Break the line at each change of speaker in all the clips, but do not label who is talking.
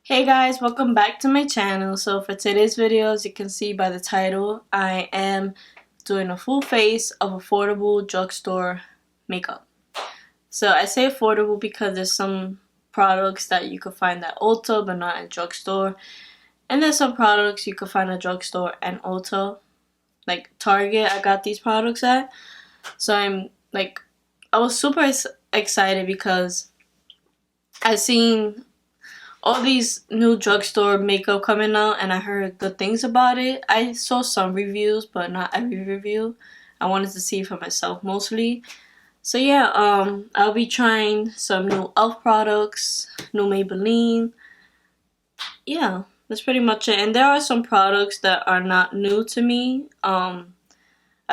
Hey guys, welcome back to my channel. So for today's video, as you can see by the title, I am doing a full face of affordable drugstore makeup. So I say affordable because there's some products that you could find at Ulta but not at drugstore. And there's some products you could find at drugstore and Ulta. Like Target, I got these products at. So I was super excited because I seen all these new drugstore makeup coming out and I heard good things about it. I saw some reviews but not every review. I wanted to see for myself mostly. So yeah, I'll be trying some new E.L.f products, new Maybelline. Yeah, that's pretty much it. And there are some products that are not new to me. I've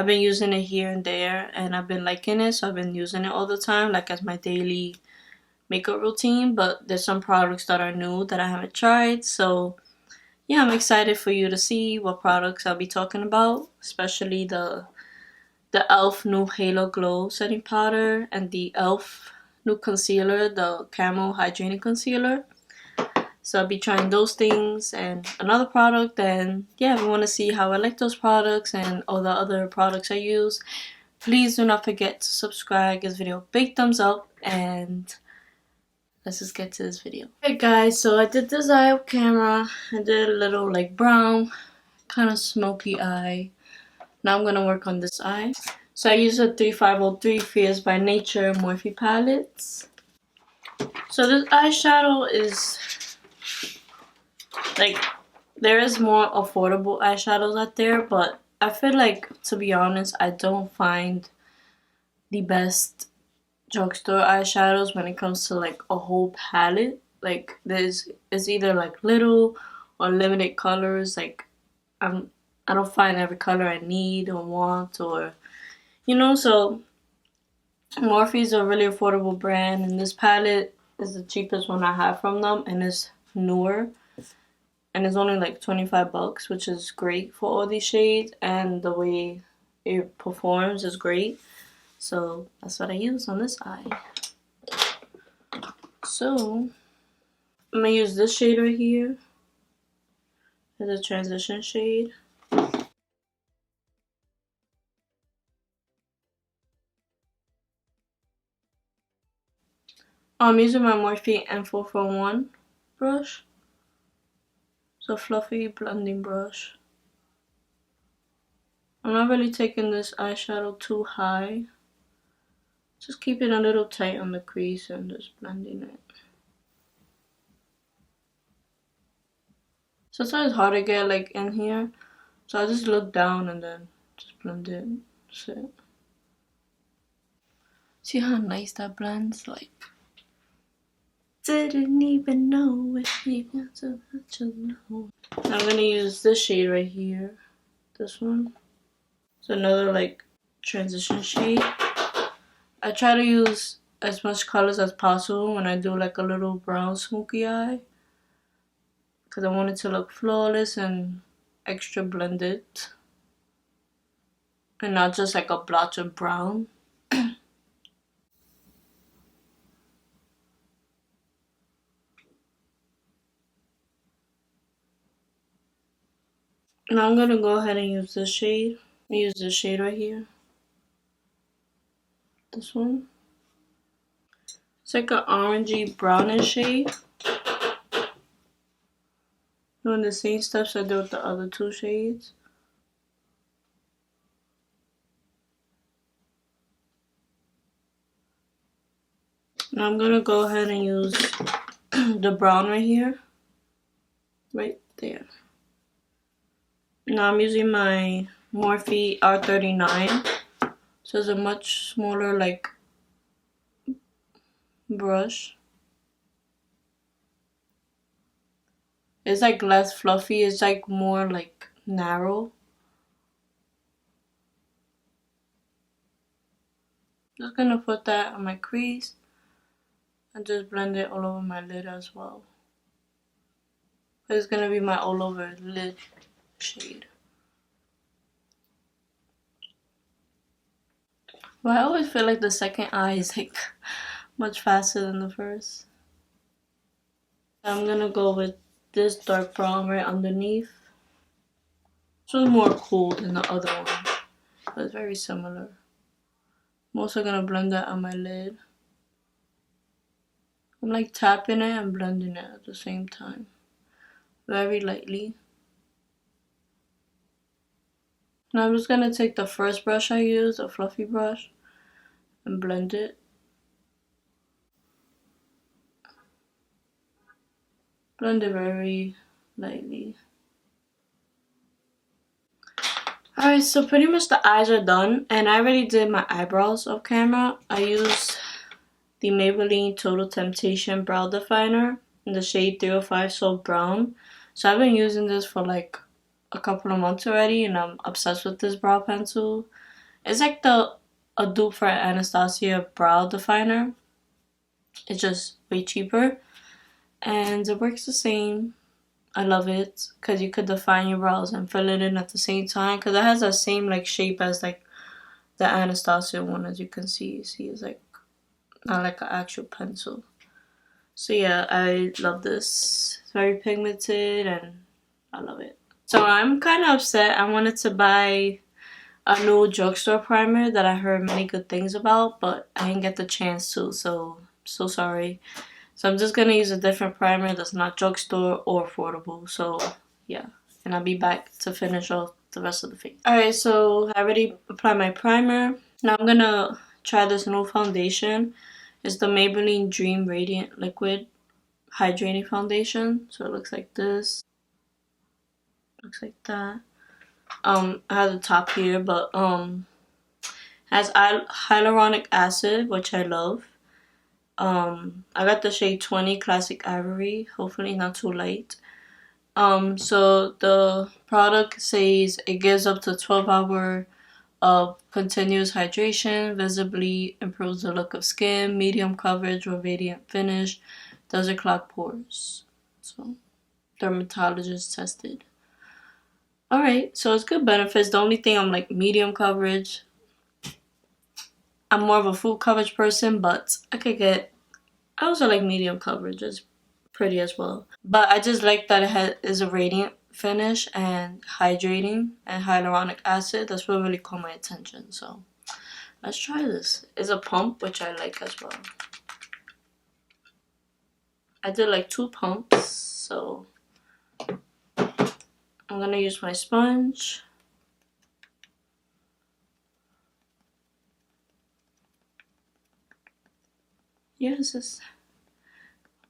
been using it here and there and I've been liking it, so I've been using it all the time, like as my daily makeup routine. But there's some products that are new that I haven't tried, so yeah, I'm excited for you to see what products I'll be talking about, especially the E.L.f. new Halo Glow setting powder and the E.L.f. new concealer, the Camo Hydrating Concealer. So I'll be trying those things and another product. And yeah, if you want to see how I like those products and all the other products I use, please do not forget to subscribe, give this video a big thumbs up, and let's just get to this video. Hey guys, so I did this eye with camera. I did a little like brown, kind of smoky eye. Now I'm gonna work on this eye. So I use a 3503 Fierce by Nature Morphe palettes. So this eyeshadow is like, there is more affordable eyeshadows out there, but I feel like, to be honest, I don't find the best drugstore eyeshadows when it comes to like a whole palette. Like it's either like little or limited colors. Like I don't find every color I need or want, or so Morphe is a really affordable brand, and this palette is the cheapest one I have from them, and it's newer, and it's only like 25 bucks, which is great for all these shades, and the way it performs is great. So that's what I use on this eye. So I'm gonna use this shade right here as a transition shade. I'm using my Morphe M441 brush. It's a fluffy blending brush. I'm not really taking this eyeshadow too high. Just keep it a little tight on the crease and just blending it. Sometimes it's hard to get like in here, so I just look down and then just blend it. That's it. See how nice that blends? Like, didn't even know it. I'm gonna use this shade right here. This one. It's another like transition shade. I try to use as much colors as possible when I do like a little brown smoky eye, because I want it to look flawless and extra blended and not just like a blotch of brown. Now I'm gonna go ahead and use this shade. Use this shade right here. This one. It's like an orangey brownish shade. Doing the same steps I did with the other two shades. Now I'm gonna go ahead and use the brown right here. Right there. Now I'm using my Morphe R39. So it's a much smaller like brush. It's like less fluffy, it's like more like narrow. Just gonna put that on my crease and just blend it all over my lid as well. It's gonna be my all over lid shade. But I always feel like the second eye is like much faster than the first. I'm gonna go with this dark brown right underneath. This one's more cool than the other one, but it's very similar. I'm also gonna blend that on my lid. I'm like tapping it and blending it at the same time. Very lightly. Now I'm just gonna take the first brush I used, a fluffy brush, and blend it. Blend it very lightly. Alright, so pretty much the eyes are done, and I already did my eyebrows off camera. I used the Maybelline Total Temptation Brow Definer in the shade 305 Soft Brown. So I've been using this for like a couple of months already, and I'm obsessed with this brow pencil. It's like a dupe for Anastasia Brow Definer. It's just way cheaper, and it works the same. I love it because you could define your brows and fill it in at the same time, because it has the same like shape as like the Anastasia one, as you can see. See, it's like not like an actual pencil. So yeah, I love this. It's very pigmented and I love it. So I'm kind of upset. I wanted to buy a new drugstore primer that I heard many good things about, but I didn't get the chance to, so sorry. So I'm just gonna use a different primer that's not drugstore or affordable. So yeah, and I'll be back to finish off the rest of the face. Alright, so I already applied my primer. Now I'm gonna try this new foundation. It's the Maybelline Dream Radiant Liquid Hydrating Foundation. So it looks like this. Looks like that. I have the top here, but has hyaluronic acid, which I love. I got the shade 20 Classic Ivory, hopefully not too light. So the product says it gives up to 12-hour of continuous hydration, visibly improves the look of skin, medium coverage or radiant finish, doesn't clog pores. So dermatologist tested. Alright, so it's good benefits. The only thing, I'm like medium coverage. I'm more of a full coverage person, but I also like medium coverage. It's pretty as well. But I just like that it is a radiant finish and hydrating and hyaluronic acid. That's what really caught my attention. So let's try this. It's a pump, which I like as well. I did like 2 pumps, so I'm gonna use my sponge. Yes, it's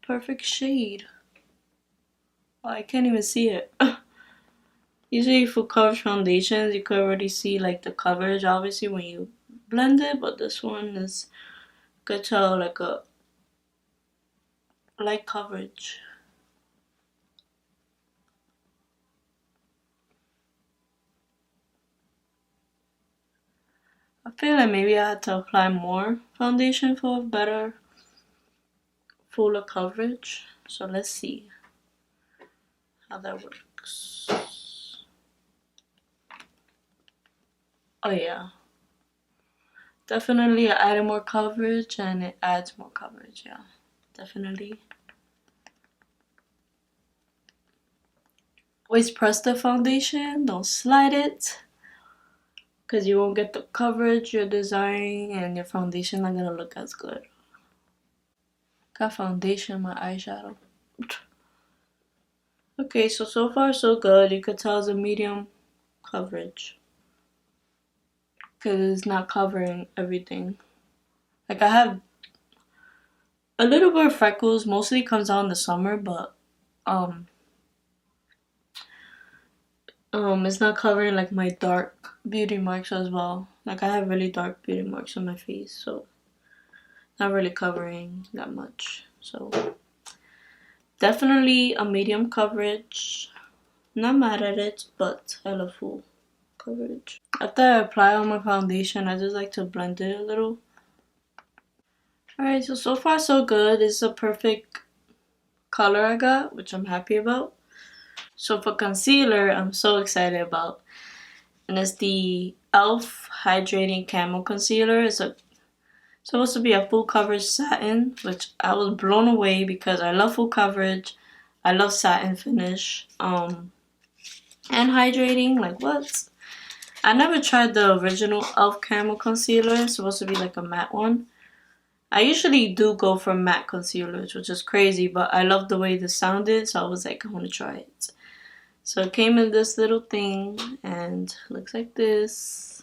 perfect shade. Oh, I can't even see it. Usually for coverage foundations, you could already see like the coverage obviously when you blend it, but this one is, you could tell like a light coverage. I feel like maybe I had to apply more foundation for better, fuller coverage. So let's see how that works. Oh yeah. Definitely it added more coverage and it adds more coverage, yeah. Definitely. Always press the foundation, don't slide it, because you won't get the coverage you're desiring and your foundation not gonna look as good. Got foundation in my eyeshadow. Okay, so far so good. You could tell it's a medium coverage, because it's not covering everything. Like I have a little bit of freckles, mostly comes out in the summer, but it's not covering like my dark beauty marks as well. Like I have really dark beauty marks on my face, so not really covering that much. So definitely a medium coverage. Not mad at it, but I love full coverage. After I apply on my foundation, I just like to blend it a little. Alright, so far so good. It's a perfect color I got, which I'm happy about. So for concealer, I'm so excited about. And it's the E.L.f. Hydrating Camo Concealer. It's supposed to be a full coverage satin, which I was blown away because I love full coverage. I love satin finish. And hydrating, like what? I never tried the original E.L.f. Caramel Concealer. It's supposed to be like a matte one. I usually do go for matte concealers, which is crazy, but I love the way this sounded, so I was like, I want to try it. So it came in this little thing, and looks like this.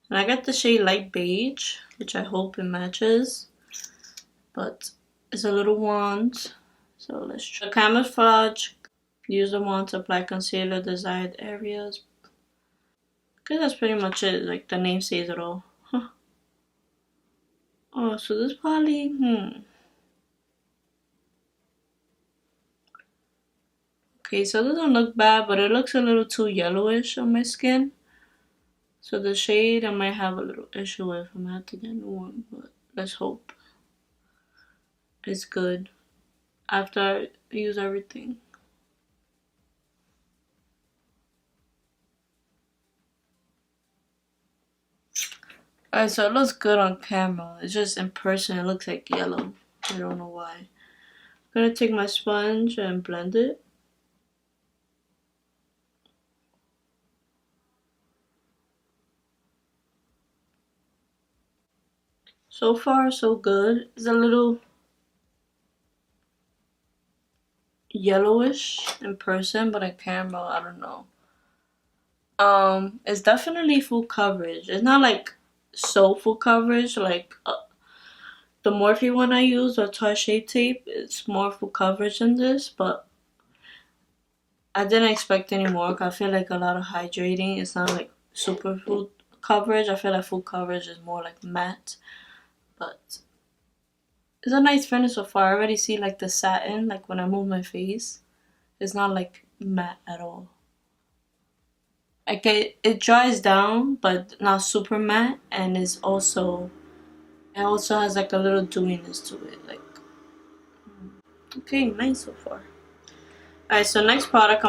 And I got the shade Light Beige, which I hope it matches. But it's a little wand, so let's try. The camouflage, use the wand to apply concealer desired areas. Okay, that's pretty much it, like the name says it all. Huh. Oh, so this probably, Okay, so it doesn't look bad, but it looks a little too yellowish on my skin. So the shade I might have a little issue with. I'm gonna have to get a new one, but let's hope it's good after I use everything. Alright, so it looks good on camera. It's just in person it looks like yellow. I don't know why. I'm gonna take my sponge and blend it. So far, so good. It's a little yellowish in person, but on camera, I don't know. It's definitely full coverage. It's not like so full coverage, like the Morphe one I use, or Tarte Shape Tape. It's more full coverage than this, but I didn't expect any more. I feel like a lot of hydrating. It's not like super full coverage. I feel like full coverage is more like matte, but it's a nice finish so far. I already see like the satin, like when I move my face. It's not like matte at all. Like it dries down, but not super matte, and it also has like a little dewiness to it. Like, okay, nice so far. Alright, so next product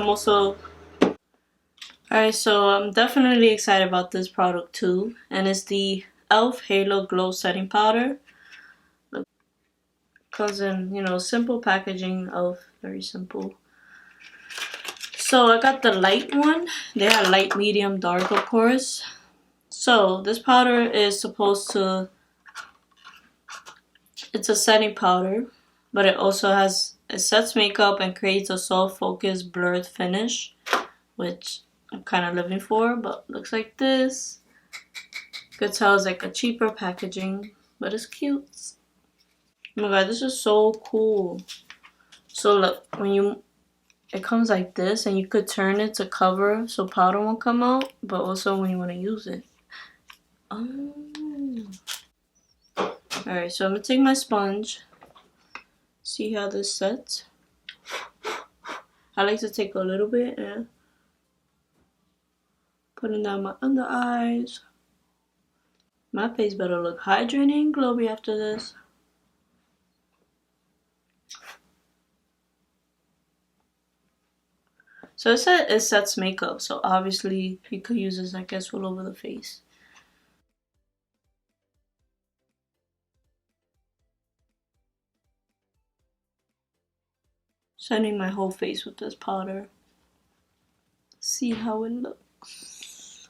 Alright, so I'm definitely excited about this product too, and it's the E.L.f. Halo Glow Setting Powder. Comes in, simple packaging. E.L.f. Very simple. So I got the light one. They have light, medium, dark, of course. So this powder is supposed to, it's a setting powder, but it sets makeup and creates a soft, focused, blurred finish, which I'm kind of living for, but looks like this. You could tell it's like a cheaper packaging, but it's cute. Oh my god, this is so cool. So look, it comes like this, and you could turn it to cover so powder won't come out, but also when you want to use it. Oh. Alright, so I'm going to take my sponge. See how this sets. I like to take a little bit and put it down my under eyes. My face better look hydrating and glowy after this. So it said it sets makeup, so obviously you could use this, I guess, all over the face. Setting my whole face with this powder. See how it looks.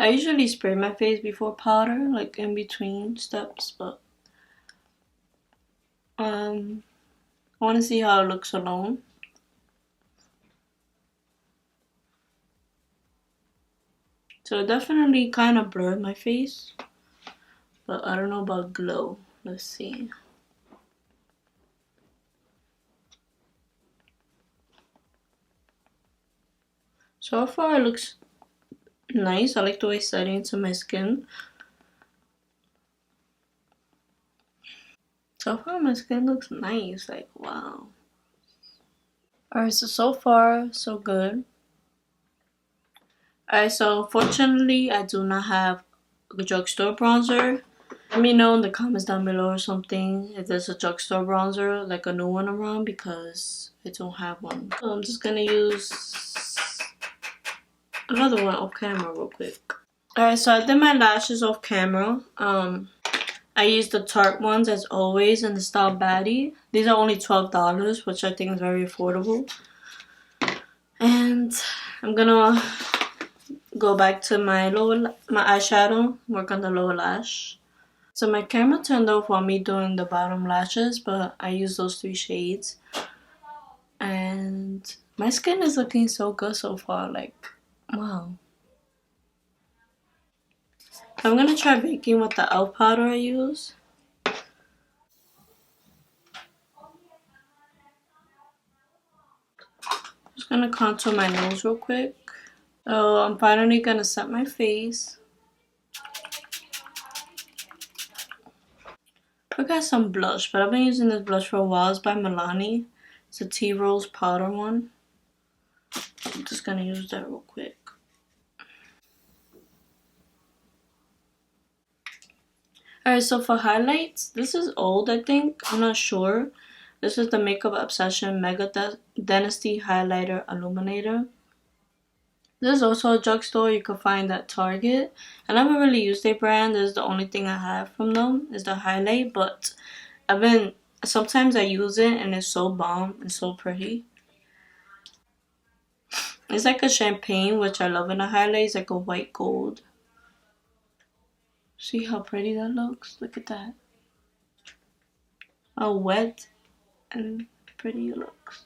I usually spray my face before powder, like in between steps, but I want to see how it looks alone. So it definitely kind of blurred my face, but I don't know about glow. Let's see. So far it looks nice. I like the way it's setting into my skin. So far my skin looks nice, like wow. Alright, so far so good. Alright, so fortunately I do not have a drugstore bronzer. Let me know in the comments down below or something if there's a drugstore bronzer, like a new one around, because I don't have one. So I'm just gonna use another one off camera real quick. Alright, so I did my lashes off camera. I I use the Tarte ones as always in the style Baddie. These are only $12, which I think is very affordable. And I'm gonna go back to my eyeshadow, work on the lower lash. So my camera turned off while me doing the bottom lashes, but I use those 3 shades. And my skin is looking so good so far, like, wow. I'm gonna try baking with the E.L.f powder I use. Just gonna contour my nose real quick. So I'm finally gonna set my face. I got some blush, but I've been using this blush for a while. It's by Milani. It's a Tea Rose powder one. I'm just gonna use that real quick. Alright, so for highlights, this is old, I think. I'm not sure. This is the Makeup Obsession Mega Dynasty Highlighter Illuminator. This is also a drugstore. You can find at Target. I never really used their brand. This is the only thing I have from them is the highlight. But sometimes I use it and it's so bomb and so pretty. It's like a champagne, which I love in a highlight. It's like a white gold. See how pretty that looks? Look at that. How wet and pretty it looks.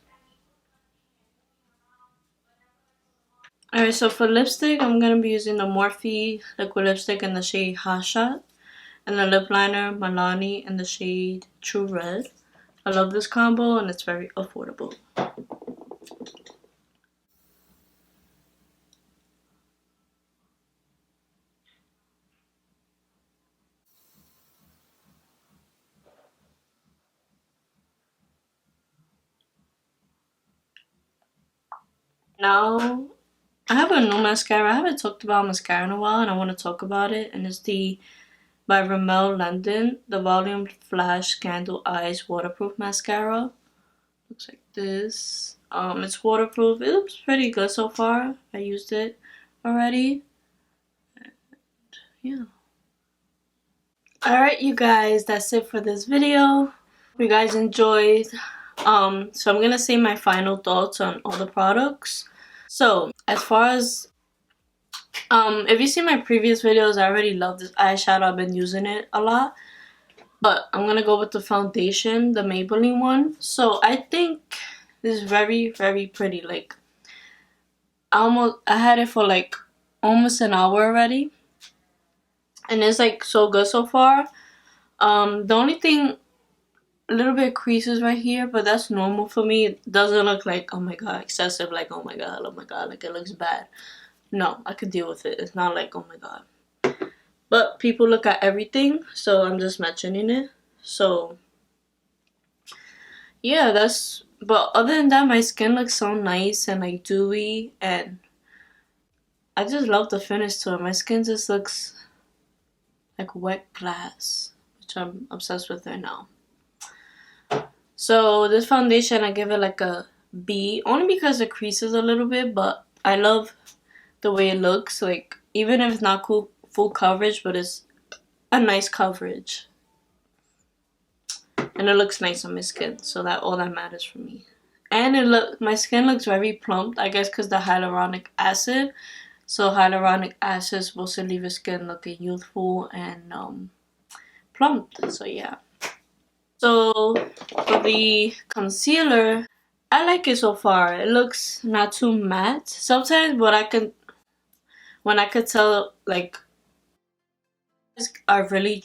Alright, so for lipstick, I'm going to be using the Morphe liquid lipstick in the shade Hot Shot. And the lip liner Milani in the shade True Red. I love this combo and it's very affordable. Now, I have a new mascara. I haven't talked about mascara in a while and I want to talk about it. And it's the by Rimmel London, the Volume Flash Candle Eyes Waterproof Mascara. Looks like this. It's waterproof. It looks pretty good so far. I used it already. And yeah. Alright, you guys, that's it for this video. If you guys enjoyed. So I'm gonna say my final thoughts on all the products. So as far as if you see my previous videos, I already love this eyeshadow. I've been using it a lot. But I'm gonna go with the foundation, the Maybelline one. So I think this is very, very pretty. Like I had it for like almost an hour already. And it's like so good so far. The only thing, a little bit creases right here, but that's normal for me. It doesn't look like, oh my god, excessive, like oh my god, like it looks bad. No, I could deal with it. It's not like, oh my god. But people look at everything, so I'm just mentioning it. So yeah, but other than that, my skin looks so nice and like dewy, and I just love the finish to it. My skin just looks like wet glass, which I'm obsessed with right now. So this foundation, I give it like a B, only because it creases a little bit, but I love the way it looks. Like even if it's not full coverage, but it's a nice coverage. And it looks nice on my skin, so that all that matters for me. And my skin looks very plump, I guess because the hyaluronic acid. So hyaluronic acid is supposed to leave your skin looking youthful and plump. So yeah. So for the concealer, I like it so far. It looks not too matte. Sometimes when I could tell like are really